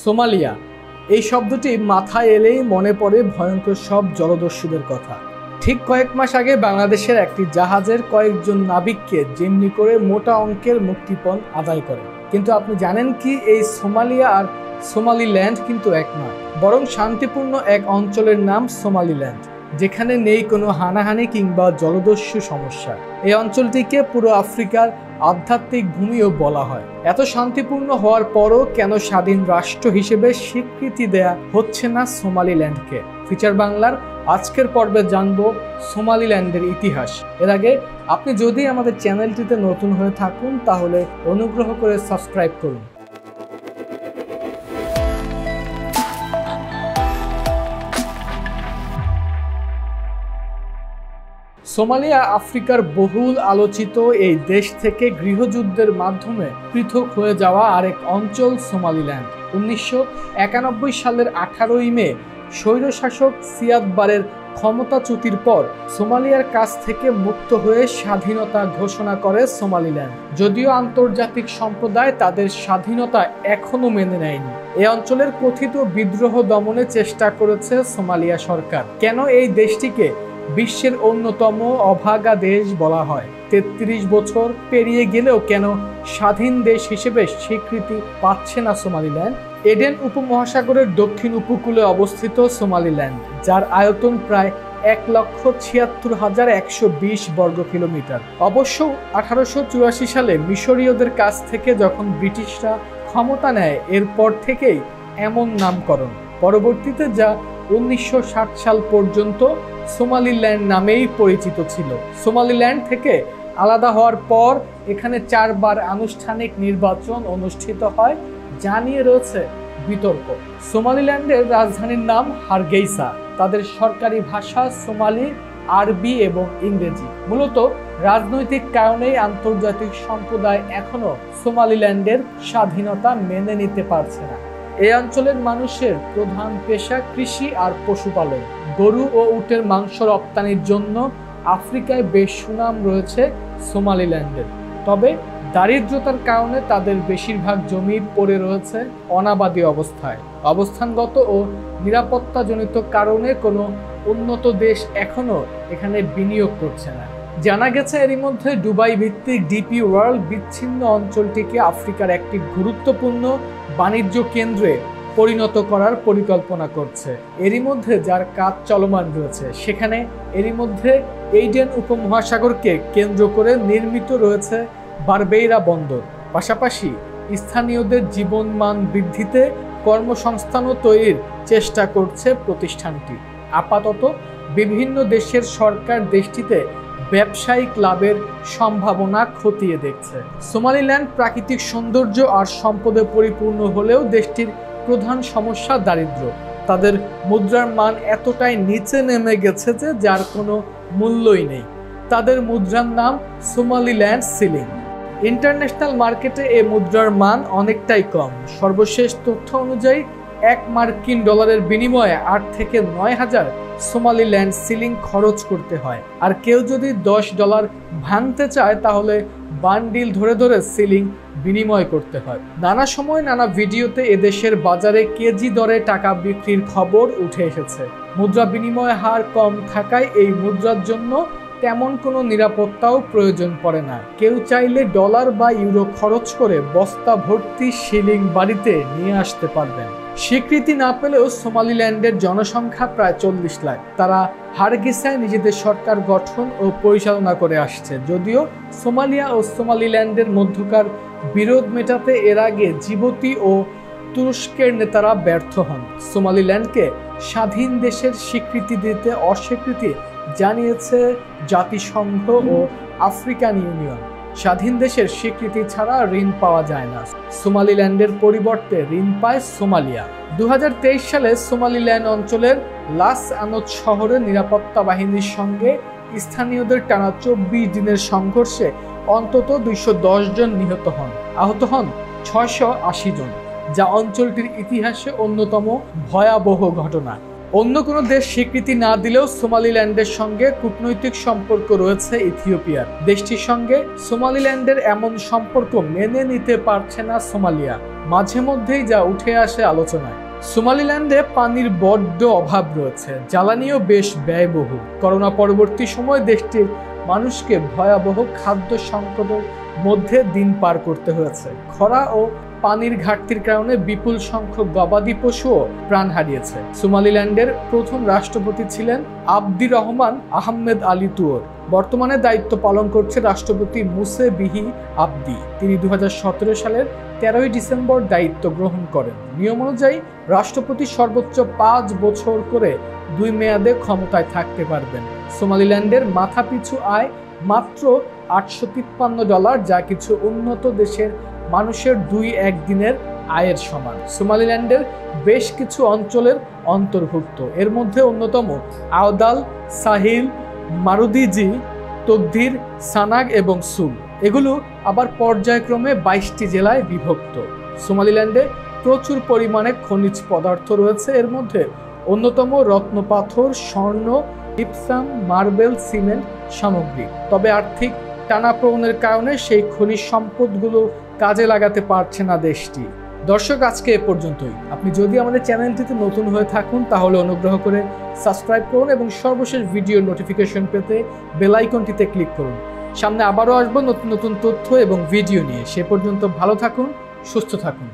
Somalia এই শব্দটি মাথায় এলেই মনে পড়ে ভয়ঙ্কর সব জলদস্যুদের কথা। ঠিক কয়েক মাস আগে বাংলাদেশের একটি জাহাজের কয়েকজন নাবিককে জিম্মি করে মোটা অঙ্কের মুক্তিপণ আদায় করে। কিন্তু আপনি জানেন কি, এই সোমালিয়া আর সোমালিল্যান্ড কিন্তু এক নয়, বরং শান্তিপূর্ণ এক অঞ্চলের নাম সোমালিল্যান্ড, যেখানে নেই কোনো হানাহানি কিংবা জলদস্যু সমস্যা। এই অঞ্চলটিকে পুরো আফ্রিকার আধ্যাত্মিক ভূমিও বলা হয়। এত শান্তিপূর্ণ হওয়ার পরও কেন স্বাধীন রাষ্ট্র হিসেবে স্বীকৃতি দেয়া হচ্ছে না সোমালিল্যান্ডকে? ফিচার বাংলার আজকের পর্বে জানবো সোমালিল্যান্ডের ইতিহাস। এর আগে আপনি যদি আমাদের চ্যানেলটিতে নতুন হয়ে থাকুন তাহলে অনুগ্রহ করে সাবস্ক্রাইব করুন। সোমালিয়া আফ্রিকার বহুল আলোচিত এই দেশ থেকে গৃহযুদ্ধের মাধ্যমে পৃথক হয়ে যাওয়া আরেক অঞ্চল সোমালিল্যান্ড। 1991 সালের 18 মে স্বৈরশাসক সিয়াদ বারের ক্ষমতাচ্যুতির পর সোমালিয়ার কাছ থেকে মুক্ত হয়ে স্বাধীনতা ঘোষণা করে সোমালিল্যান্ড। যদিও আন্তর্জাতিক সম্প্রদায় তাদের স্বাধীনতা এখনো মেনে নেয়নি। এই অঞ্চলের কথিত বিদ্রোহ দমনে চেষ্টা করেছে সোমালিয়া সরকার। কেন এই দেশটিকে বিশ্বের অন্যতম অভাগা দেশ বলা হয়? 33 বছর পেরিয়ে গেলেও কেন স্বাধীন দেশ হিসেবে স্বীকৃতি পাচ্ছে না সোমালিল্যান্ড? এডেন উপমহাসাগরের দক্ষিণ উপকূলে অবস্থিত সোমালিল্যান্ড, যার আয়তন প্রায় 1,76,120 বর্গ কিলোমিটার। অবশ্য 1884 সালে মিশরীয়দের কাছ থেকে যখন ব্রিটিশরা ক্ষমতা নেয়, এরপর থেকেই এমন নামকরণ। পরবর্তীতে যা 1960 সাল পর্যন্ত সোমালিল্যান্ড নামেই পরিচিত ছিল। সোমালিল্যান্ড থেকে আলাদা হওয়ার পর এখানে 4 বার আনুষ্ঠানিক নির্বাচন অনুষ্ঠিত হয়, যা নিয়ে রয়েছে বিতর্ক। সোমালিল্যান্ডের রাজধানীর নাম হারগেইসা। তাদের সরকারি ভাষা সোমালি, আরবি এবং ইংরেজি। মূলত রাজনৈতিক কারণেই আন্তর্জাতিক সম্প্রদায় এখনো সোমালিল্যান্ডের স্বাধীনতা মেনে নিতে পারছে না। এই অঞ্চলের মানুষের প্রধান পেশা কৃষি আর পশুপালন। গরু ও উটের মাংস রপ্তানির জন্য আফ্রিকায় বেশ সুনাম রয়েছে সোমালিল্যান্ডের। তবে দারিদ্রতার কারণে তাদের বেশিরভাগ জমি পড়ে রয়েছে অনাবাদী অবস্থায়। অবস্থানগত ও নিরাপত্তাজনিত কারণে কোনো উন্নত দেশ এখনো এখানে বিনিয়োগ করছে না। জানা গেছে এরই মধ্যে দুবাই ভিত্তিক ডিপি ওয়ার্ল্ড বিচ্ছিন্ন অঞ্চলটিকে আফ্রিকার একটি গুরুত্বপূর্ণ বাণিজ্য কেন্দ্রে পরিণত করার পরিকল্পনা করছে। এরই মধ্যে যার কাজ চলমান রয়েছে, সেখানে এরই মধ্যে এইডেন উপমহাসাগরকে কেন্দ্র করে নির্মিত রয়েছে বারবেইরা বন্দর। পাশাপাশি স্থানীয়দের জীবনমান বৃদ্ধিতে কর্মসংস্থানও তৈরির চেষ্টা করছে প্রতিষ্ঠানটি। আপাতত বিভিন্ন দেশের সরকার দেশটিতে ব্যবসায়িক লাভের সম্ভাবনা খতিয়ে দেখছে। সোমালিল্যান্ড প্রাকৃতিক সৌন্দর্য আর সম্পদে পরিপূর্ণ হলেও দেশটির প্রধান সমস্যা দারিদ্র। তাদের মুদ্রার মান এতটাই নিচে নেমে গেছে যে যার কোনো মূল্যই নেই। তাদের মুদ্রার নাম সোমালিল্যান্ড সিলিং। ইন্টারন্যাশনাল মার্কেটে এই মুদ্রার মান অনেকটাই কম। সর্বশেষ তথ্য অনুযায়ী 1 মার্কিন ডলারের বিনিময়ে 8 থেকে 9,000 সোমালিল্যান্ড সিলিং খরচ করতে হয়। আর কেউ যদি $10 ভাঙতে চায় তাহলে বান্ডিল ধরে ধরে সিলিং বিনিময় করতে হয়। নানা সময় নানা ভিডিওতে এদেশের বাজারে কেজি দরে টাকা বিক্রির খবর উঠে এসেছে। মুদ্রা বিনিময় হার কম থাকায় এই মুদ্রার জন্য তেমন কোনো নিরাপত্তাও প্রয়োজন পড়ে না। কেউ চাইলে ডলার বা ইউরো খরচ করে বস্তা ভর্তি সিলিং বাড়িতে নিয়ে আসতে পারবেন। স্বীকৃতি না পেলেও সোমালিল্যান্ডের জনসংখ্যা প্রায় 40 লাখ। তারা হারগেইসায় নিজেদের সরকার গঠন ও পরিচালনা করে আসছে। যদিও সোমালিয়া ও সোমালিল্যান্ডের মধ্যকার বিরোধ মেটাতে এর আগে জিবুতি ও তুরস্কের নেতারা ব্যর্থ হন। সোমালিল্যান্ডকে স্বাধীন দেশের স্বীকৃতি দিতে অস্বীকৃতি জানিয়েছে জাতিসংঘ ও আফ্রিকান ইউনিয়ন। স্বাধীন দেশের স্বীকৃতি ছাড়া ঋণ পাওয়া যায় না। সোমালিল্যান্ডের পরিবর্তে ঋণ পায় সোমালিয়া। 2023 সালে সোমালিল্যান্ড অঞ্চলের লাস আনোদ শহরের নিরাপত্তা বাহিনীর সঙ্গে স্থানীয়দের টানা 24 দিনের সংঘর্ষে অন্তত 210 জন নিহত হন। আহত হন 680 জন, যা অঞ্চলটির ইতিহাসে অন্যতম ভয়াবহ ঘটনা। অন্য কোনো দেশ স্বীকৃতি না দিলেও সোমালিল্যান্ডের সঙ্গে কূটনৈতিক সম্পর্ক রয়েছে ইথিওপিয়ার। দেশটির সঙ্গে সোমালিল্যান্ডের এমন সম্পর্ক মেনে নিতে পারছে না সোমালিয়া। মাঝে মধ্যেই যা উঠে আসে আলোচনায়। সোমালিল্যান্ডে পানির বড্ড অভাব রয়েছে, জ্বালানিও বেশ ব্যয়বহুল। করোনা পরবর্তী সময় দেশটির মানুষকে ভয়াবহ খাদ্য সংকটের মধ্যে দিন পার করতে হয়েছে। খরা ও পানির ঘাটতির কারণে বিপুল সংখ্যক গবাদি পশুও প্রাণ হারিয়েছে। সোমালিল্যান্ডের প্রথম রাষ্ট্রপতি ছিলেন আব্দি রহমান আহমেদ আলী তুয়োর। বর্তমানে দায়িত্ব পালন করছে রাষ্ট্রপতি মুসে বিহি আব্দি। তিনি 2017 সালের 13 ডিসেম্বর দায়িত্ব গ্রহণ করেন। নিয়ম অনুযায়ী রাষ্ট্রপতি সর্বোচ্চ 5 বছর করে 2 মেয়াদে ক্ষমতায় থাকতে পারবেন। সোমালিল্যান্ডের মাথাপিছু আয় মাত্র $853, যা কিছু উন্নত দেশের মানুষের 2 দিনের আয়ের সমান। সোমালিল্যান্ডের বেশ কিছু অঞ্চলের অন্তর্ভুক্ত, এর মধ্যে অন্যতম আওদাল, সাহিল, মারুদিজি, তকদির, সানাগ এবং সুল। এগুলো আবার পর্যায়ক্রমে 22টি জেলায় বিভক্ত। সোমালিল্যান্ডে প্রচুর পরিমাণে খনিজ পদার্থ রয়েছে, এর মধ্যে অন্যতম রত্নপাথর, স্বর্ণ, জিপসাম, মার্বেল, সিমেন্ট সামগ্রী। তবে আর্থিক টানাপোড়েনের কারণে সেই খনিজ সম্পদগুলো কাজে লাগাতে পারছে না দেশটি। দর্শক, আজকে এ পর্যন্তই। আপনি যদি আমাদের চ্যানেলটিতে নতুন হয়ে থাকুন তাহলে অনুগ্রহ করে সাবস্ক্রাইব করুন এবং সর্বশেষ ভিডিও নোটিফিকেশন পেতে বেল আইকনটিতে ক্লিক করুন। সামনে আবারও আসবো নতুন নতুন তথ্য এবং ভিডিও নিয়ে। সে পর্যন্ত ভালো থাকুন, সুস্থ থাকুন।